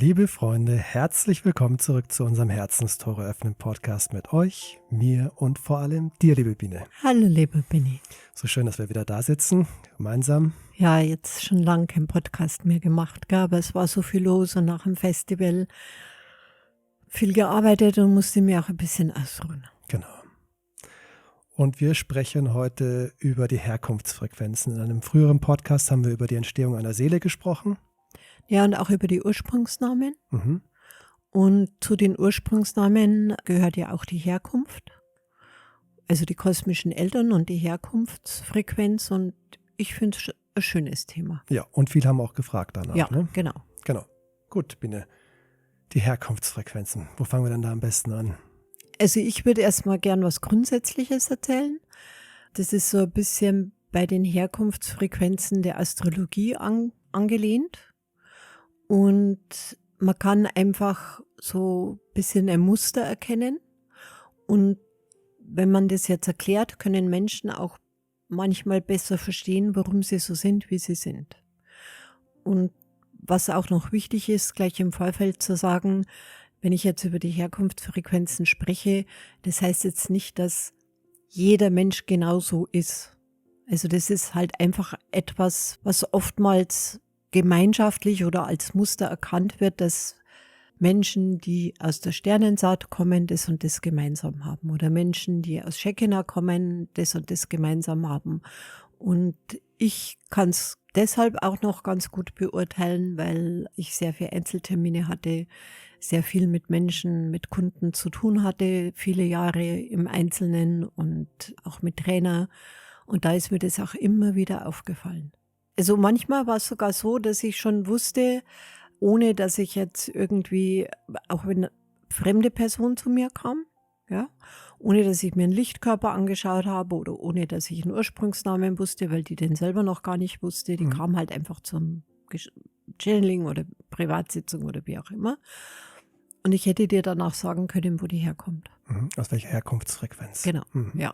Liebe Freunde, herzlich willkommen zurück zu unserem Herzenstore öffnen Podcast mit euch, mir und vor allem dir, liebe Biene. Hallo, liebe Benni. So schön, dass wir wieder da sitzen, gemeinsam. Ja, jetzt schon lange keinen Podcast mehr gemacht, gell? Aber es war so viel los und nach dem Festival viel gearbeitet und musste mir auch ein bisschen ausruhen. Genau. Und wir sprechen heute über die Herkunftsfrequenzen. In einem früheren Podcast haben wir über die Entstehung einer Seele gesprochen. Ja, und auch über die Ursprungsnamen. Mhm. Und zu den Ursprungsnamen gehört ja auch die Herkunft. Also die kosmischen Eltern und die Herkunftsfrequenz. Und ich finde es ein schönes Thema. Ja, und viele haben auch gefragt danach. Ja, ne? genau. Genau. Gut, Biene. Die Herkunftsfrequenzen. Wo fangen wir denn da am besten an? Also ich würde erstmal gern was Grundsätzliches erzählen. Das ist so ein bisschen bei den Herkunftsfrequenzen der Astrologie angelehnt. Und man kann einfach so ein bisschen ein Muster erkennen. Und wenn man das jetzt erklärt, können Menschen auch manchmal besser verstehen, warum sie so sind, wie sie sind. Und was auch noch wichtig ist, gleich im Vorfeld zu sagen, wenn ich jetzt über die Herkunftsfrequenzen spreche, das heißt jetzt nicht, dass jeder Mensch genauso ist. Also das ist halt einfach etwas, was oftmals gemeinschaftlich oder als Muster erkannt wird, dass Menschen, die aus der Sternensaat kommen, das und das gemeinsam haben. Oder Menschen, die aus Shekinah kommen, das und das gemeinsam haben. Und ich kann es deshalb auch noch ganz gut beurteilen, weil ich sehr viele Einzeltermine hatte, sehr viel mit Menschen, mit Kunden zu tun hatte, viele Jahre im Einzelnen und auch mit Trainer. Und da ist mir das auch immer wieder aufgefallen. Also manchmal war es sogar so, dass ich schon wusste, ohne dass ich jetzt irgendwie, auch wenn eine fremde Person zu mir kam, ja, ohne dass ich mir einen Lichtkörper angeschaut habe oder ohne dass ich einen Ursprungsnamen wusste, weil die den selber noch gar nicht wusste. Die kam halt einfach zum Channeling oder Privatsitzung oder wie auch immer. Und ich hätte dir danach sagen können, wo die herkommt. Aus welcher Herkunftsfrequenz? Genau, ja.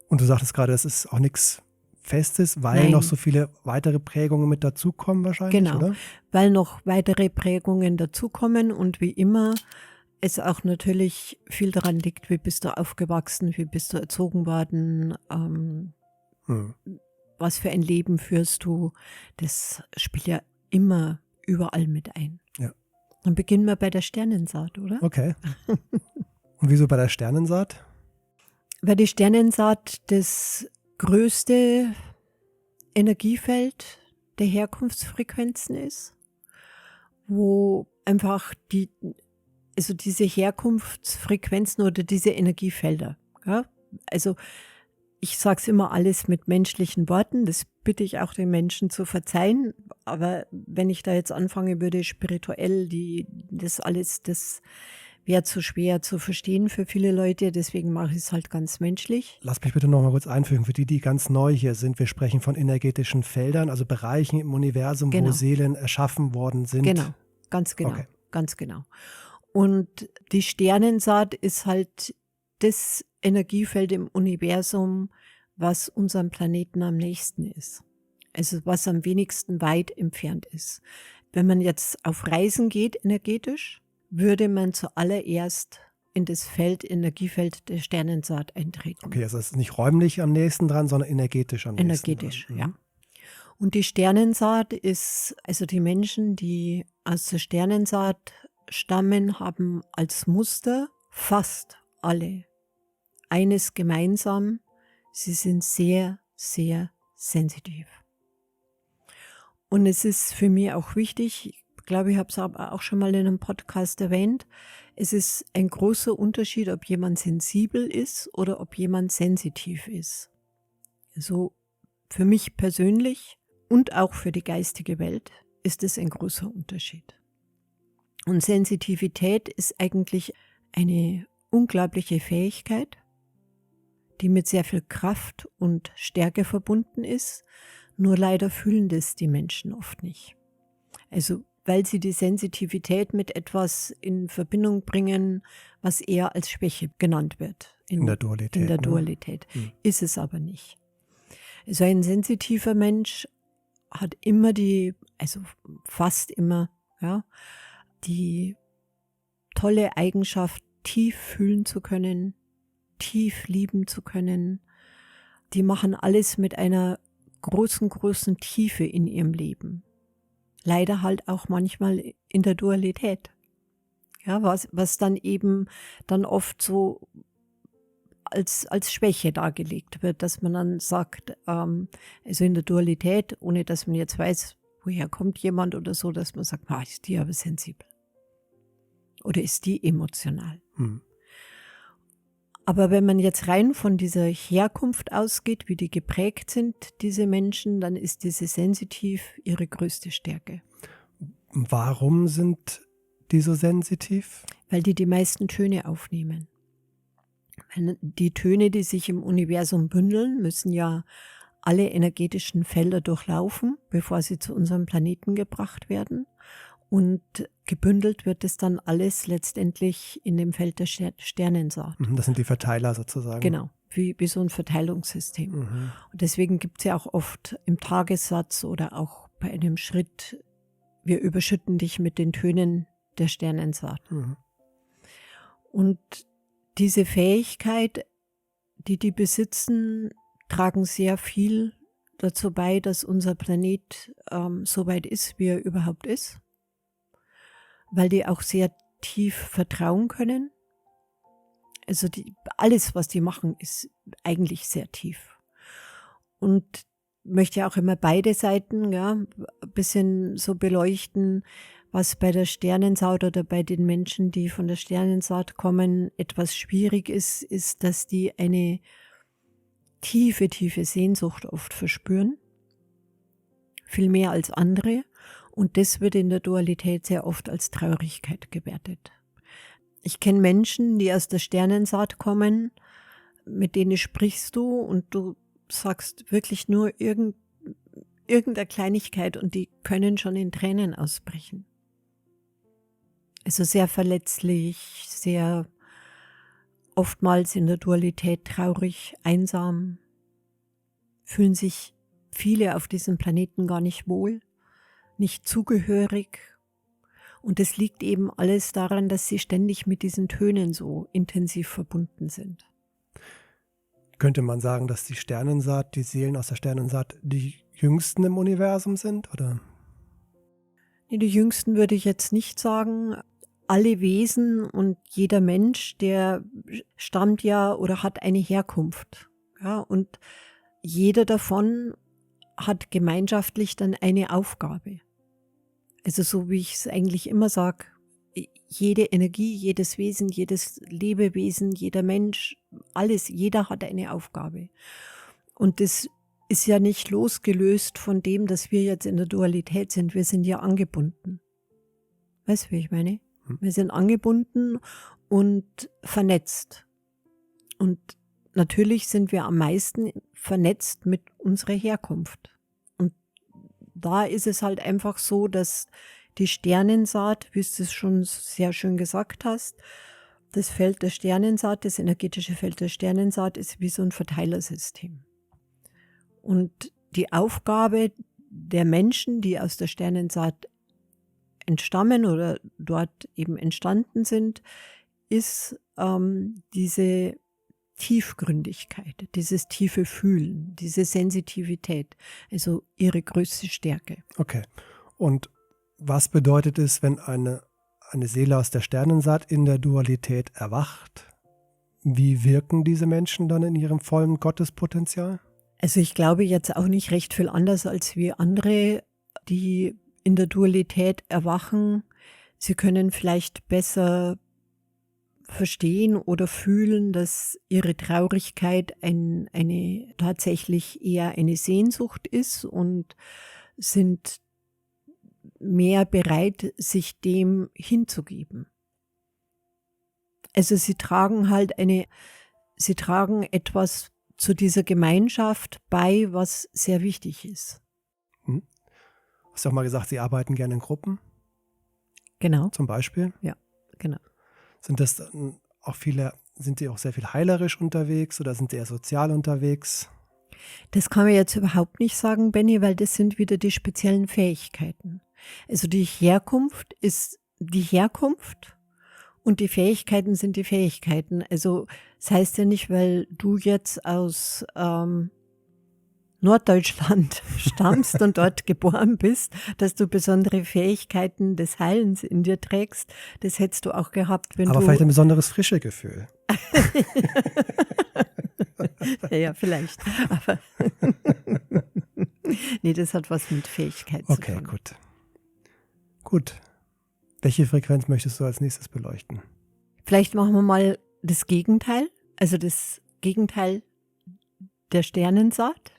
Und du sagtest gerade, das ist auch nichts Festes, weil noch so viele weitere Prägungen mit dazukommen wahrscheinlich, genau, oder? Weil noch weitere Prägungen dazukommen und wie immer es auch natürlich viel daran liegt, wie bist du aufgewachsen, wie bist du erzogen worden, was für ein Leben führst du. Das spielt ja immer überall mit ein. Ja. Dann beginnen wir bei der Sternensaat, oder? Okay. Und wieso bei der Sternensaat? Weil die Sternensaat das größte Energiefeld der Herkunftsfrequenzen ist, wo einfach diese Herkunftsfrequenzen oder diese Energiefelder, ja, also ich sage es immer alles mit menschlichen Worten, das bitte ich auch den Menschen zu verzeihen, aber wenn ich da jetzt anfangen würde, spirituell, das wäre zu schwer zu verstehen für viele Leute, deswegen mache ich es halt ganz menschlich. Lass mich bitte noch mal kurz einfügen, für die ganz neu hier sind. Wir sprechen von energetischen Feldern, also Bereichen im Universum, wo Seelen erschaffen worden sind. Genau, ganz genau, Okay. ganz genau. Und die Sternensaat ist halt das Energiefeld im Universum, was unserem Planeten am nächsten ist. Also was am wenigsten weit entfernt ist. Wenn man jetzt auf Reisen geht, energetisch, würde man zuallererst in das Energiefeld der Sternensaat eintreten. Okay, also es ist nicht räumlich am nächsten dran, sondern energetisch am nächsten dran. Energetisch, ja. Und die Sternensaat ist, also die Menschen, die aus der Sternensaat stammen, haben als Muster fast alle eines gemeinsam: sie sind sehr, sehr sensitiv. Und es ist für mich auch wichtig, ich glaube, ich habe es auch schon mal in einem Podcast erwähnt, es ist ein großer Unterschied, ob jemand sensibel ist oder ob jemand sensitiv ist. Also für mich persönlich und auch für die geistige Welt ist es ein großer Unterschied. Und Sensitivität ist eigentlich eine unglaubliche Fähigkeit, die mit sehr viel Kraft und Stärke verbunden ist, nur leider fühlen das die Menschen oft nicht. Also weil sie die Sensitivität mit etwas in Verbindung bringen, was eher als Schwäche genannt wird. In der Dualität. In der Dualität. Ist es aber nicht. Also ein sensitiver Mensch hat immer also fast immer, Ja, die tolle Eigenschaft, tief fühlen zu können, tief lieben zu können. Die machen alles mit einer großen, großen Tiefe in ihrem Leben. Leider halt auch manchmal in der Dualität. Ja, was dann eben dann oft so als Schwäche dargelegt wird, dass man dann sagt, also in der Dualität, ohne dass man jetzt weiß, woher kommt jemand oder so, dass man sagt, ist die aber sensibel. Oder ist die emotional. Aber wenn man jetzt rein von dieser Herkunft ausgeht, wie die geprägt sind, diese Menschen, dann ist diese sensitiv ihre größte Stärke. Warum sind die so sensitiv? Weil die meisten Töne aufnehmen. Die Töne, die sich im Universum bündeln, müssen ja alle energetischen Felder durchlaufen, bevor sie zu unserem Planeten gebracht werden. Und gebündelt wird es dann alles letztendlich in dem Feld der Sternensaat. Das sind die Verteiler sozusagen. Genau, wie so ein Verteilungssystem. Und deswegen gibt es ja auch oft im Tagessatz oder auch bei einem Schritt, wir überschütten dich mit den Tönen der Sternensaat. Und diese Fähigkeit, die besitzen, tragen sehr viel dazu bei, dass unser Planet so weit ist, wie er überhaupt ist. Weil die auch sehr tief vertrauen können. Also alles, was die machen, ist eigentlich sehr tief. Und möchte ja auch immer beide Seiten ein bisschen so beleuchten, was bei der Sternensaat oder bei den Menschen, die von der Sternensaat kommen, etwas schwierig ist, dass die eine tiefe, tiefe Sehnsucht oft verspüren. Viel mehr als andere. Und das wird in der Dualität sehr oft als Traurigkeit gewertet. Ich kenne Menschen, die aus der Sternensaat kommen, mit denen sprichst du und du sagst wirklich nur irgendeine Kleinigkeit und die können schon in Tränen ausbrechen. Also sehr verletzlich, sehr oftmals in der Dualität traurig, einsam, fühlen sich viele auf diesem Planeten gar nicht wohl, nicht zugehörig. Und es liegt eben alles daran, dass sie ständig mit diesen Tönen so intensiv verbunden sind. Könnte man sagen, dass die Sternensaat, die Seelen aus der Sternensaat, die jüngsten im Universum sind, oder? Nee, die jüngsten würde ich jetzt nicht sagen. Alle Wesen und jeder Mensch, der stammt ja oder hat eine Herkunft. Ja, und jeder davon hat gemeinschaftlich dann eine Aufgabe. Also so wie ich es eigentlich immer sage, jede Energie, jedes Wesen, jedes Lebewesen, jeder Mensch, alles, jeder hat eine Aufgabe. Und das ist ja nicht losgelöst von dem, dass wir jetzt in der Dualität sind. Wir sind ja angebunden. Weißt du, wie ich meine? Wir sind angebunden und vernetzt. Und natürlich sind wir am meisten vernetzt mit unserer Herkunft. Und da ist es halt einfach so, dass die Sternensaat, wie du es schon sehr schön gesagt hast, das Feld der Sternensaat, das energetische Feld der Sternensaat ist wie so ein Verteilersystem. Und die Aufgabe der Menschen, die aus der Sternensaat entstammen oder dort eben entstanden sind, ist diese Tiefgründigkeit, dieses tiefe Fühlen, diese Sensitivität, also ihre größte Stärke. Okay. Und was bedeutet es, wenn eine Seele aus der Sternensaat in der Dualität erwacht? Wie wirken diese Menschen dann in ihrem vollen Gottespotenzial? Also ich glaube jetzt auch nicht recht viel anders als wie andere, die in der Dualität erwachen. Sie können vielleicht besser verstehen oder fühlen, dass ihre Traurigkeit eine tatsächlich eher eine Sehnsucht ist und sind mehr bereit, sich dem hinzugeben. Also sie tragen etwas zu dieser Gemeinschaft bei, was sehr wichtig ist. Hast du auch mal gesagt, Sie arbeiten gerne in Gruppen? Genau. Zum Beispiel? Ja, genau. Sind Sie auch sehr viel heilerisch unterwegs oder sind Sie eher sozial unterwegs? Das kann man jetzt überhaupt nicht sagen, Benny, weil das sind wieder die speziellen Fähigkeiten. Also die Herkunft ist die Herkunft und die Fähigkeiten sind die Fähigkeiten. Also das heißt ja nicht, weil du jetzt aus Norddeutschland stammst und dort geboren bist, dass du besondere Fähigkeiten des Heilens in dir trägst. Das hättest du auch gehabt, wenn Aber du... vielleicht ein besonderes Frischegefühl. Ja, vielleicht. Aber nee, das hat was mit Fähigkeit zu tun. Okay, gut. Gut. Welche Frequenz möchtest du als nächstes beleuchten? Vielleicht machen wir mal das Gegenteil. Also das Gegenteil der Sternensaat.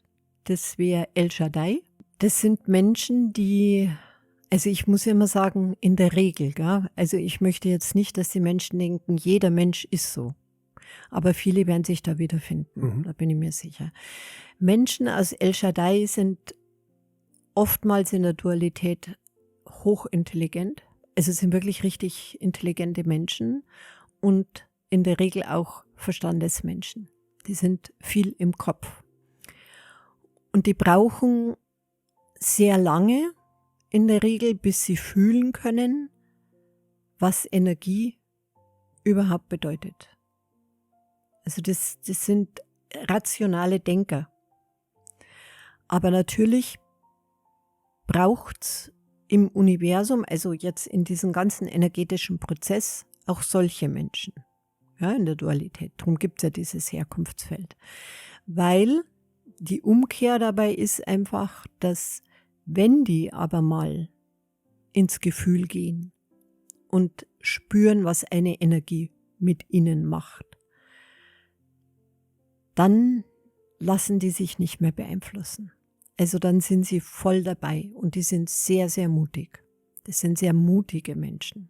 Das wäre El Shaddai. Das sind Menschen, die, also ich muss immer sagen, in der Regel, gell? Also ich möchte jetzt nicht, dass die Menschen denken, jeder Mensch ist so. Aber viele werden sich da wiederfinden, da bin ich mir sicher. Menschen aus El Shaddai sind oftmals in der Dualität hochintelligent. Also es sind wirklich richtig intelligente Menschen und in der Regel auch Verstandesmenschen. Die sind viel im Kopf. Und die brauchen sehr lange in der Regel, bis sie fühlen können, was Energie überhaupt bedeutet. Also das sind rationale Denker. Aber natürlich braucht's im Universum, also jetzt in diesem ganzen energetischen Prozess, auch solche Menschen, ja, in der Dualität. Darum gibt's ja dieses Herkunftsfeld. Weil die Umkehr dabei ist einfach, dass wenn die aber mal ins Gefühl gehen und spüren, was eine Energie mit ihnen macht, dann lassen die sich nicht mehr beeinflussen. Also dann sind sie voll dabei und die sind sehr, sehr mutig. Das sind sehr mutige Menschen.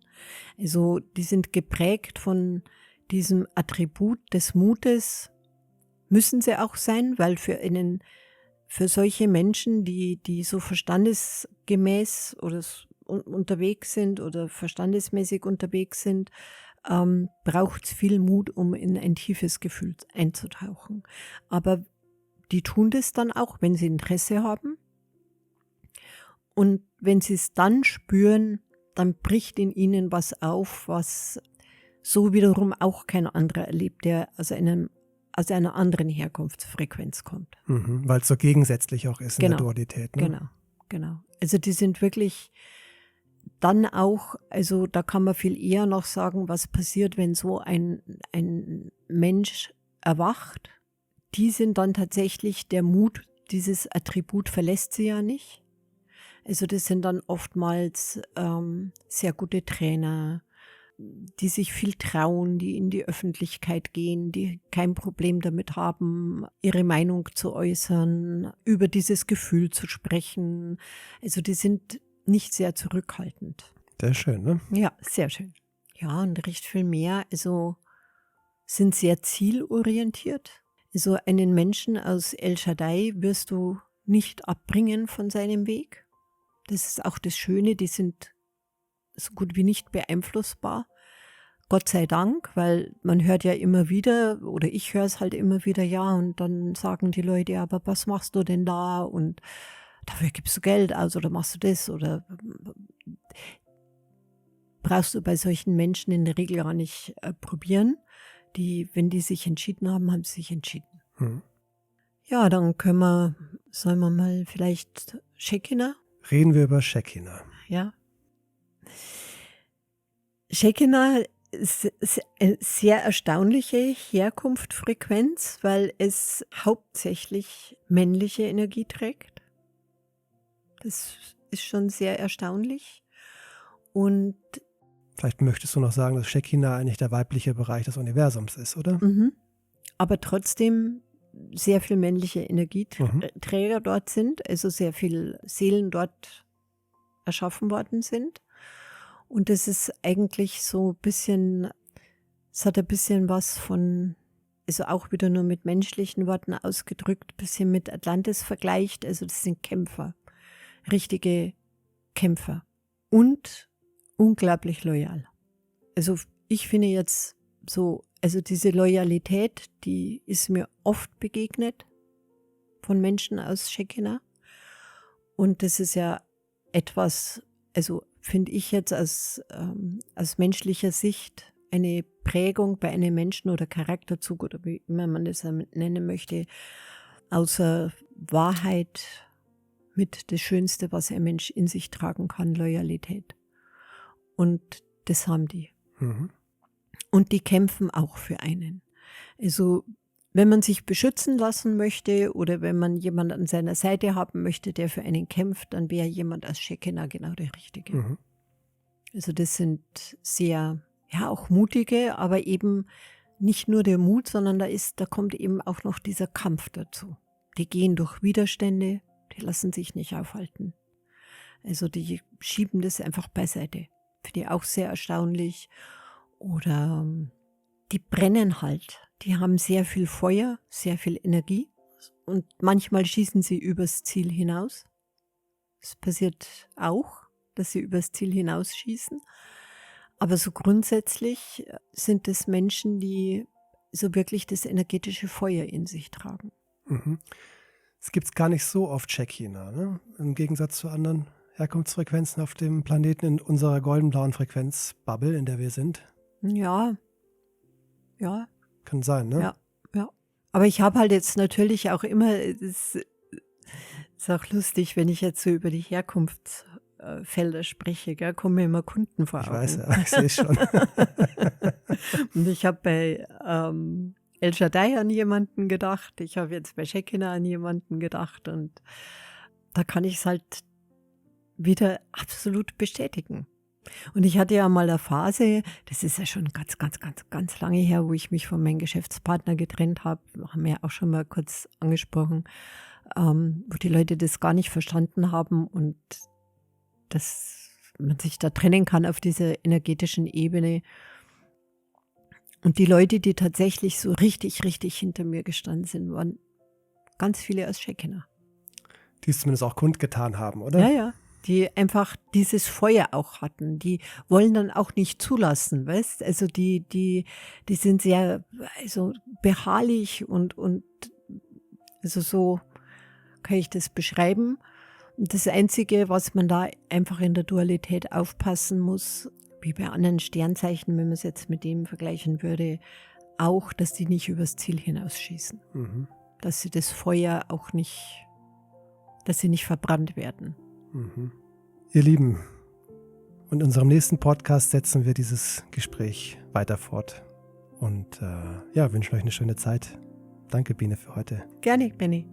Also die sind geprägt von diesem Attribut des Mutes, müssen sie auch sein, weil für solche Menschen, die so verstandesgemäß oder unterwegs sind oder verstandesmäßig unterwegs sind, braucht es viel Mut, um in ein tiefes Gefühl einzutauchen. Aber die tun das dann auch, wenn sie Interesse haben. Und wenn sie es dann spüren, dann bricht in ihnen was auf, was so wiederum auch kein anderer erlebt, der aus einer anderen Herkunftsfrequenz kommt. Weil es so gegensätzlich auch ist in der Dualität. Ne? Genau. Also die sind wirklich dann auch, also da kann man viel eher noch sagen, was passiert, wenn so ein Mensch erwacht. Die sind dann tatsächlich, der Mut, dieses Attribut verlässt sie ja nicht. Also das sind dann oftmals sehr gute Trainer, die sich viel trauen, die in die Öffentlichkeit gehen, die kein Problem damit haben, ihre Meinung zu äußern, über dieses Gefühl zu sprechen. Also die sind nicht sehr zurückhaltend. Sehr schön, ne? Ja, sehr schön. Ja, und recht viel mehr. Also sind sehr zielorientiert. Also einen Menschen aus El Shaddai wirst du nicht abbringen von seinem Weg. Das ist auch das Schöne, die sind so gut wie nicht beeinflussbar. Gott sei Dank, weil man hört ja immer wieder, oder ich höre es halt immer wieder, ja, und dann sagen die Leute, aber was machst du denn da? Und dafür gibst du Geld aus oder machst du das? Oder brauchst du bei solchen Menschen in der Regel gar nicht probieren. Wenn die sich entschieden haben, haben sie sich entschieden. Ja, dann sollen wir mal vielleicht Shekinah? Reden wir über Shekinah. Ja. Shekinah ist eine sehr erstaunliche Herkunftsfrequenz, weil es hauptsächlich männliche Energie trägt. Das ist schon sehr erstaunlich. Und vielleicht möchtest du noch sagen, dass Shekinah eigentlich der weibliche Bereich des Universums ist, oder? Aber trotzdem sehr viel männliche Energieträger dort sind, also sehr viele Seelen dort erschaffen worden sind. Und das ist eigentlich so ein bisschen, es hat ein bisschen was von, also auch wieder nur mit menschlichen Worten ausgedrückt, ein bisschen mit Atlantis vergleicht. Also das sind Kämpfer, richtige Kämpfer und unglaublich loyal. Also ich finde jetzt so, also diese Loyalität, die ist mir oft begegnet von Menschen aus Shekinah. Und das ist ja etwas, also finde ich jetzt aus menschlicher Sicht eine Prägung bei einem Menschen oder Charakterzug oder wie immer man das nennen möchte, außer Wahrheit mit das Schönste, was ein Mensch in sich tragen kann, Loyalität. Und das haben die. Mhm. Und die kämpfen auch für einen. Also wenn man sich beschützen lassen möchte oder wenn man jemanden an seiner Seite haben möchte, der für einen kämpft, dann wäre jemand als Shekinah genau der Richtige. Mhm. Also das sind sehr, ja auch mutige, aber eben nicht nur der Mut, sondern da kommt eben auch noch dieser Kampf dazu. Die gehen durch Widerstände, die lassen sich nicht aufhalten. Also die schieben das einfach beiseite. Finde ich auch sehr erstaunlich. Oder die brennen halt. Die haben sehr viel Feuer, sehr viel Energie und manchmal schießen sie übers Ziel hinaus. Es passiert auch, dass sie übers Ziel hinausschießen. Aber so grundsätzlich sind es Menschen, die so wirklich das energetische Feuer in sich tragen. Mhm. Es gibt es gar nicht so oft Shekinah, ne? Im Gegensatz zu anderen Herkunftsfrequenzen auf dem Planeten in unserer golden-blauen Frequenzbubble, in der wir sind. Ja. Kann sein, ne? Ja. Aber ich habe halt jetzt natürlich auch immer, es ist auch lustig, wenn ich jetzt so über die Herkunftsfelder spreche, gell, kommen mir immer Kunden vor Ich Augen. weiß, ja, ich sehe es schon. Und ich habe bei El Shaddai an jemanden gedacht, ich habe jetzt bei Shekinah an jemanden gedacht und da kann ich es halt wieder absolut bestätigen. Und ich hatte ja mal eine Phase, das ist ja schon ganz lange her, wo ich mich von meinem Geschäftspartner getrennt habe, haben wir ja auch schon mal kurz angesprochen, wo die Leute das gar nicht verstanden haben und dass man sich da trennen kann auf dieser energetischen Ebene. Und die Leute, die tatsächlich so richtig hinter mir gestanden sind, waren ganz viele aus Shekinah. Die es zumindest auch kundgetan haben, oder? Ja. Die einfach dieses Feuer auch hatten. Die wollen dann auch nicht zulassen, weißt? Also die sind sehr, also beharrlich und also so kann ich das beschreiben. Und das Einzige, was man da einfach in der Dualität aufpassen muss, wie bei anderen Sternzeichen, wenn man es jetzt mit dem vergleichen würde, auch, dass die nicht übers Ziel hinausschießen. Mhm. Dass sie das Feuer auch nicht, dass sie nicht verbrannt werden. Mhm. Ihr Lieben, und in unserem nächsten Podcast setzen wir dieses Gespräch weiter fort. Und wünschen euch eine schöne Zeit. Danke, Biene, für heute. Gerne, Benny.